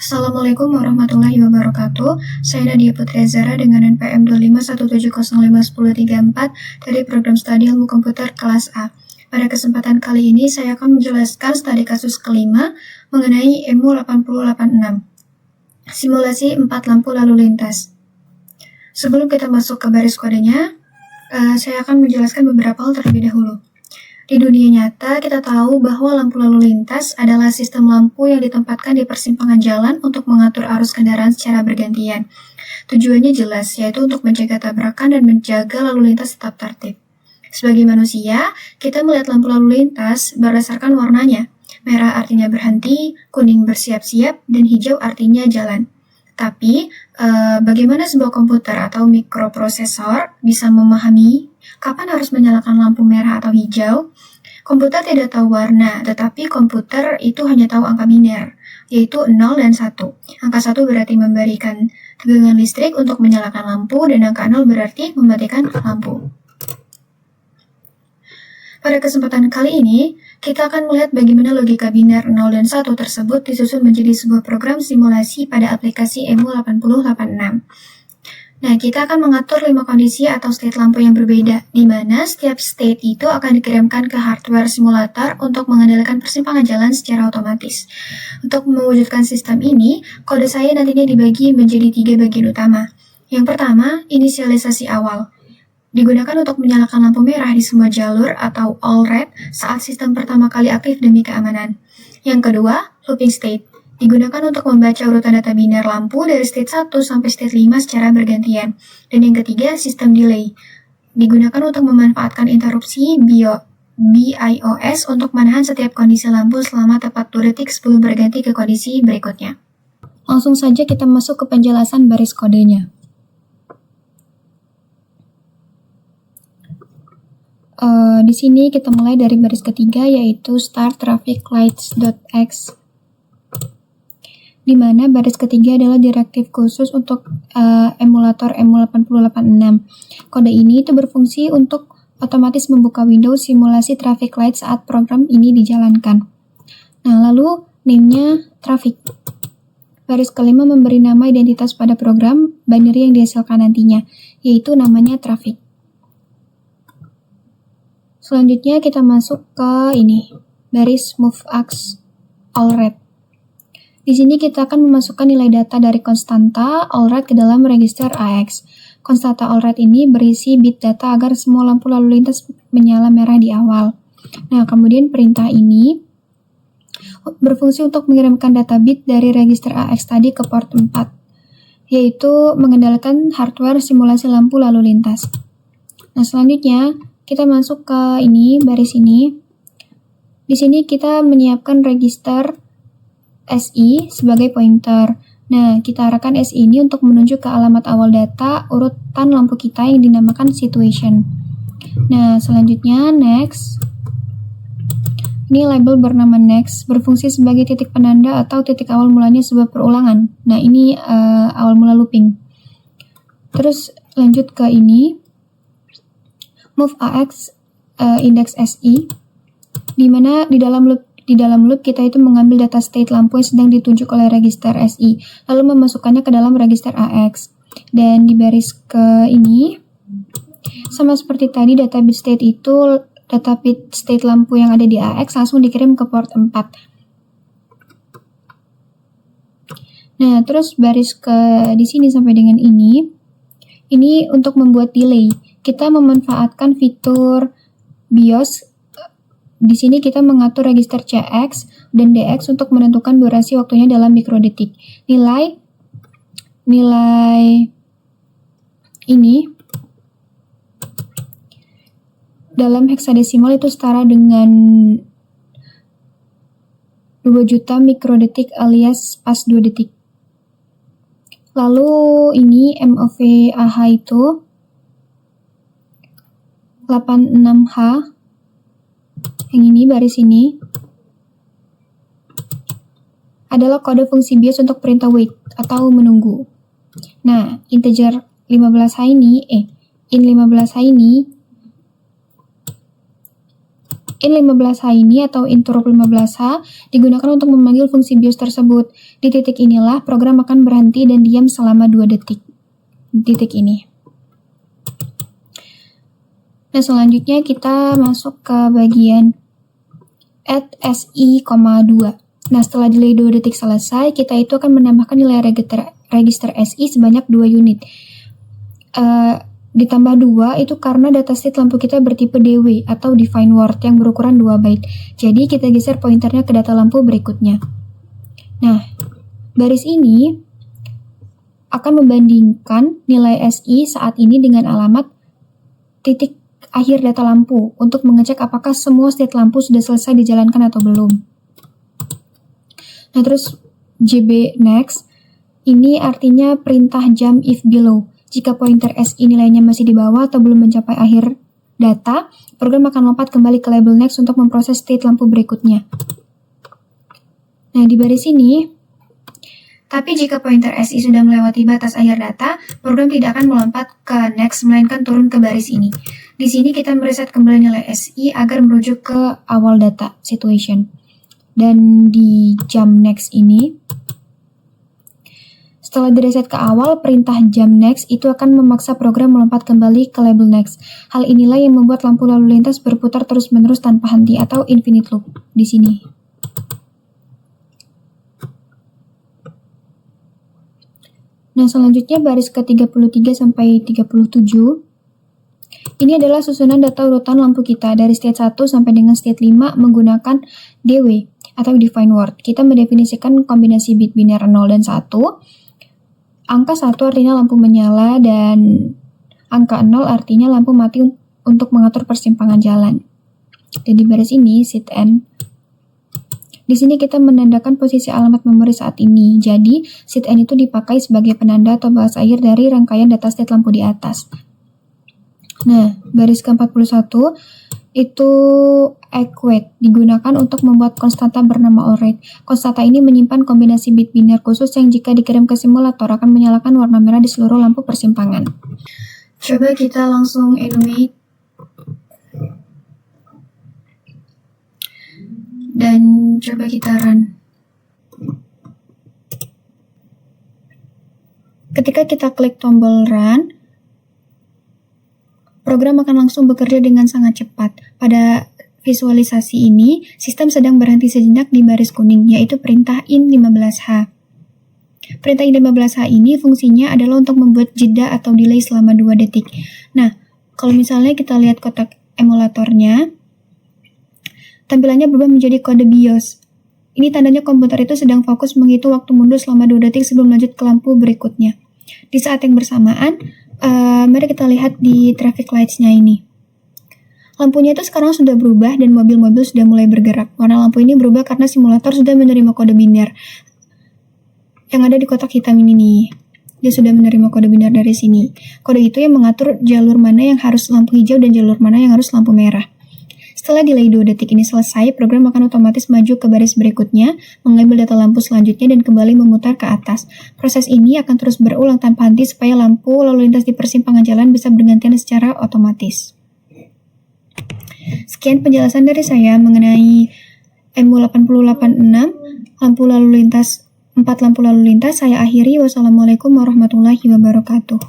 Assalamualaikum warahmatullahi wabarakatuh. Saya Nadia Putri Azara dengan NPM 25170510334 dari Program Studi Ilmu Komputer kelas A. Pada kesempatan kali ini saya akan menjelaskan studi kasus kelima mengenai EMU 8086, simulasi 4 lampu lalu lintas. Sebelum kita masuk ke baris kodenya, saya akan menjelaskan beberapa hal terlebih dahulu. Di dunia nyata, kita tahu bahwa lampu lalu lintas adalah sistem lampu yang ditempatkan di persimpangan jalan untuk mengatur arus kendaraan secara bergantian. Tujuannya jelas, yaitu untuk mencegah tabrakan dan menjaga lalu lintas tetap tertib. Sebagai manusia, kita melihat lampu lalu lintas berdasarkan warnanya. Merah artinya berhenti, kuning bersiap-siap, dan hijau artinya jalan. Tapi, bagaimana sebuah komputer atau mikroprosesor bisa memahami kapan harus menyalakan lampu merah atau hijau? Komputer tidak tahu warna, tetapi komputer itu hanya tahu angka biner, yaitu 0 dan 1. Angka 1 berarti memberikan tegangan listrik untuk menyalakan lampu, dan angka 0 berarti mematikan lampu. Pada kesempatan kali ini, kita akan melihat bagaimana logika biner 0 dan 1 tersebut disusun menjadi sebuah program simulasi pada aplikasi EMU 8086. Nah, kita akan mengatur 5 kondisi atau state lampu yang berbeda, di mana setiap state itu akan dikirimkan ke hardware simulator untuk mengendalikan persimpangan jalan secara otomatis. Untuk mewujudkan sistem ini, kode saya nantinya dibagi menjadi 3 bagian utama. Yang pertama, inisialisasi awal. Digunakan untuk menyalakan lampu merah di semua jalur atau all red saat sistem pertama kali aktif demi keamanan. Yang kedua, looping state. Digunakan untuk membaca urutan data biner lampu dari state 1 sampai state 5 secara bergantian. Dan yang ketiga, sistem delay. Digunakan untuk memanfaatkan interupsi BIOS untuk menahan setiap kondisi lampu selama tepat 2 detik sebelum berganti ke kondisi berikutnya. Langsung saja kita masuk ke penjelasan baris kodenya. Di sini kita mulai dari baris ketiga, yaitu start traffic lights.x, di mana baris ketiga adalah direktif khusus untuk emulator EMU 8086. Kode ini itu berfungsi untuk otomatis membuka window simulasi traffic light saat program ini dijalankan. Nah, lalu name-nya traffic. Baris kelima memberi nama identitas pada program binary yang dihasilkan nantinya, yaitu namanya traffic. Selanjutnya kita masuk ke ini, baris moveAx all red. Di sini kita akan memasukkan nilai data dari konstanta all red ke dalam register AX. Konstanta all red ini berisi bit data agar semua lampu lalu lintas menyala merah di awal. Nah, kemudian perintah ini berfungsi untuk mengirimkan data bit dari register AX tadi ke port 4, yaitu mengendalikan hardware simulasi lampu lalu lintas. Nah, selanjutnya kita masuk ke ini, baris ini. Di sini kita menyiapkan register SI sebagai pointer. Nah, kita arahkan SI ini untuk menunjuk ke alamat awal data urutan lampu kita yang dinamakan situation. Nah, selanjutnya next. Ini label bernama next, berfungsi sebagai titik penanda atau titik awal mulanya sebuah perulangan. Nah, ini awal mula looping. Terus lanjut ke ini, move AX index SI, di mana di dalam loop kita itu mengambil data state lampu yang sedang ditunjuk oleh register SI, lalu memasukkannya ke dalam register AX. Dan di baris ke ini, sama seperti tadi, data bit state itu, data bit state lampu yang ada di AX langsung dikirim ke port 4. Nah, terus baris ke di sini sampai dengan ini untuk membuat delay. Kita memanfaatkan fitur BIOS. Di sini kita mengatur register CX dan DX untuk menentukan durasi waktunya dalam mikrodetik. Nilai ini dalam heksadesimal itu setara dengan 2 juta mikrodetik alias pas 2 detik. Lalu ini MOV AH itu 86H, yang ini baris ini adalah kode fungsi BIOS untuk perintah wait atau menunggu. Nah, integer 15H ini in 15H ini In 15H ini atau interrupt 15H digunakan untuk memanggil fungsi BIOS tersebut. Di titik inilah program akan berhenti dan diam selama 2 detik. Di titik ini. Nah, selanjutnya kita masuk ke bagian add SI, 2. Nah, setelah delay 2 detik selesai, kita itu akan menambahkan nilai register SI sebanyak 2 unit. Ditambah 2 itu karena datasheet lampu kita bertipe DW atau define word yang berukuran 2 byte. Jadi kita geser pointernya ke data lampu berikutnya. Nah, baris ini akan membandingkan nilai SI saat ini dengan alamat titik akhir data lampu untuk mengecek apakah semua state lampu sudah selesai dijalankan atau belum. Nah, terus JB next ini artinya perintah jump if below. Jika pointer SI nilainya masih di bawah atau belum mencapai akhir data, program akan lompat kembali ke label next untuk memproses state lampu berikutnya. Nah, di baris ini, tapi jika pointer SI sudah melewati batas akhir data, program tidak akan melompat ke next, melainkan turun ke baris ini. Di sini kita mereset kembali nilai SI agar merujuk ke awal data situation. Dan di jump next ini, setelah direset ke awal, perintah jump next itu akan memaksa program melompat kembali ke label next. Hal inilah yang membuat lampu lalu lintas berputar terus-menerus tanpa henti atau infinite loop di sini. Nah, selanjutnya baris ke-33 sampai 37. Ini adalah susunan data urutan lampu kita dari state 1 sampai dengan state 5 menggunakan DW atau define word. Kita mendefinisikan kombinasi bit biner 0 dan 1. Angka 1 artinya lampu menyala dan angka 0 artinya lampu mati untuk mengatur persimpangan jalan. Dan di baris ini, sit N. Di sini kita menandakan posisi alamat memori saat ini. Jadi, sit N itu dipakai sebagai penanda atau batas akhir dari rangkaian data state lampu di atas. Nah, baris ke-41 itu equate digunakan untuk membuat konstanta bernama allRate. Konstanta ini menyimpan kombinasi bit biner khusus yang jika dikirim ke simulator akan menyalakan warna merah di seluruh lampu persimpangan. Coba kita langsung enumerate dan coba kita run. Ketika kita klik tombol run, program akan langsung bekerja dengan sangat cepat. Pada visualisasi ini, sistem sedang berhenti sejenak di baris kuning, yaitu perintah in 15H. Perintah in 15H ini fungsinya adalah untuk membuat jeda atau delay selama 2 detik. Nah, kalau misalnya kita lihat kotak emulatornya, tampilannya berubah menjadi kode BIOS. Ini tandanya komputer itu sedang fokus menghitung waktu mundur selama 2 detik sebelum lanjut ke lampu berikutnya. Di saat yang bersamaan, mari kita lihat di traffic lights-nya ini. Lampunya itu sekarang sudah berubah dan mobil-mobil sudah mulai bergerak. Warna lampu ini berubah karena simulator sudah menerima kode biner yang ada di kotak hitam ini nih. Dia sudah menerima kode biner dari sini. Kode itu yang mengatur jalur mana yang harus lampu hijau dan jalur mana yang harus lampu merah. Setelah delay 2 detik ini selesai, program akan otomatis maju ke baris berikutnya, mengambil data lampu selanjutnya dan kembali memutar ke atas. Proses ini akan terus berulang tanpa henti supaya lampu lalu lintas di persimpangan jalan bisa bergantian secara otomatis. Sekian penjelasan dari saya mengenai MU8086, lampu lalu lintas, 4 lampu lalu lintas. Saya akhiri. Wassalamualaikum warahmatullahi wabarakatuh.